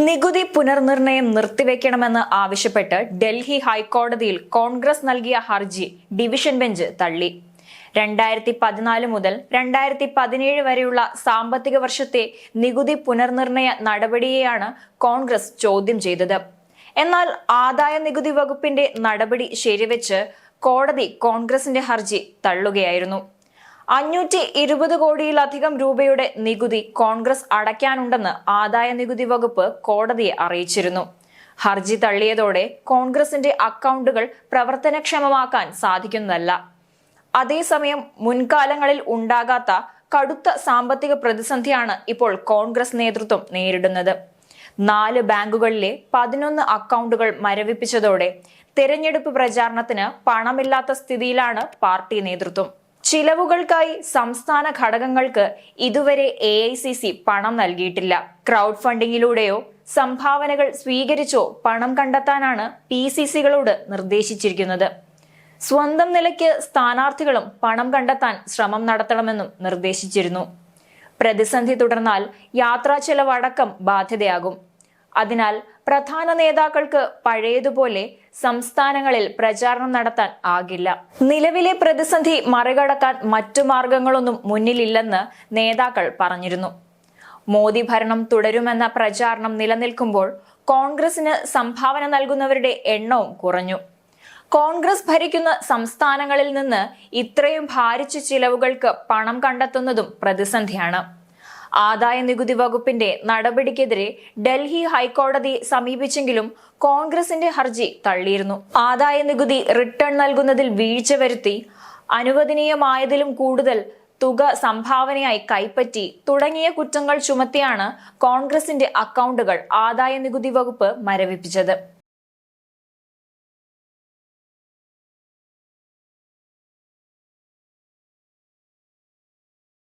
നികുതി പുനർനിർണയം നിർത്തിവെക്കണമെന്ന് ആവശ്യപ്പെട്ട് ഡൽഹി ഹൈക്കോടതിയിൽ കോൺഗ്രസ് നൽകിയ ഹർജി ഡിവിഷൻ ബെഞ്ച് തള്ളി. 2014 മുതൽ 2017 വരെയുള്ള സാമ്പത്തിക വർഷത്തെ നികുതി പുനർനിർണയ നടപടിയെയാണ് കോൺഗ്രസ് ചോദ്യം ചെയ്തത്. എന്നാൽ ആദായ നികുതി വകുപ്പിന്റെ നടപടി ശരിവെച്ച് കോടതി കോൺഗ്രസിന്റെ ഹർജി തള്ളുകയായിരുന്നു. 520 കോടിയിലധികം രൂപയുടെ നികുതി കോൺഗ്രസ് അടയ്ക്കാനുണ്ടെന്ന് ആദായ നികുതി വകുപ്പ് കോടതിയെ അറിയിച്ചിരുന്നു. ഹർജി തള്ളിയതോടെ കോൺഗ്രസിന്റെ അക്കൗണ്ടുകൾ പ്രവർത്തനക്ഷമമാക്കാൻ സാധിക്കുന്നതല്ല. അതേസമയം മുൻകാലങ്ങളിൽ ഉണ്ടാകാത്ത കടുത്ത സാമ്പത്തിക പ്രതിസന്ധിയാണ് ഇപ്പോൾ കോൺഗ്രസ് നേതൃത്വം നേരിടുന്നത്. 4 ബാങ്കുകളിലെ 11 അക്കൗണ്ടുകൾ മരവിപ്പിച്ചതോടെ തെരഞ്ഞെടുപ്പ് പ്രചാരണത്തിന് പണമില്ലാത്ത സ്ഥിതിയിലാണ് പാർട്ടി നേതൃത്വം. ചിലവുകൾക്കായി സംസ്ഥാന ഘടകങ്ങൾക്ക് ഇതുവരെ AICC പണം നൽകിയിട്ടില്ല. ക്രൗഡ് ഫണ്ടിങ്ങിലൂടെയോ സംഭാവനകൾ സ്വീകരിച്ചോ പണം കണ്ടെത്താനാണ് PCCകളോട് നിർദ്ദേശിച്ചിരിക്കുന്നത്. സ്വന്തം നിലയ്ക്ക് സ്ഥാനാർത്ഥികളും പണം കണ്ടെത്താൻ ശ്രമം നടത്തണമെന്നും നിർദ്ദേശിച്ചിരുന്നു. പ്രതിസന്ധി തുടർന്നാൽ യാത്രാ ചെലവടക്കം ബാധ്യതയാകും. അതിനാൽ പ്രധാന നേതാക്കൾക്ക് പഴയതുപോലെ സംസ്ഥാനങ്ങളിൽ പ്രചാരണം നടത്താൻ ആകില്ല. നിലവിലെ പ്രതിസന്ധി മറികടക്കാൻ മറ്റു മാർഗങ്ങളൊന്നും മുന്നിലില്ലെന്ന് നേതാക്കൾ പറഞ്ഞിരുന്നു. മോദി ഭരണം തുടരുമെന്ന പ്രചാരണം നിലനിൽക്കുമ്പോൾ കോൺഗ്രസിന് സംഭാവന നൽകുന്നവരുടെ എണ്ണവും കുറഞ്ഞു. കോൺഗ്രസ് ഭരിക്കുന്ന സംസ്ഥാനങ്ങളിൽ നിന്ന് ഇത്രയും ഭാരിച്ച ചിലവുകൾക്ക് പണം കണ്ടെത്തുന്നതും പ്രതിസന്ധിയാണ്. ആദായ നികുതി വകുപ്പിന്റെ നടപടിക്കെതിരെ ഡൽഹി ഹൈക്കോടതി സമീപിച്ചെങ്കിലും കോൺഗ്രസിന്റെ ഹർജി തള്ളിയിരുന്നു. ആദായ നികുതി റിട്ടേൺ നൽകുന്നതിൽ വീഴ്ച വരുത്തി അനുവദനീയമായതിലും കൂടുതൽ തുക സംഭാവനയായി കൈപ്പറ്റി തുടങ്ങിയ കുറ്റങ്ങൾ ചുമത്തിയാണ് കോൺഗ്രസിന്റെ അക്കൗണ്ടുകൾ ആദായ നികുതി വകുപ്പ് മരവിപ്പിച്ചത്.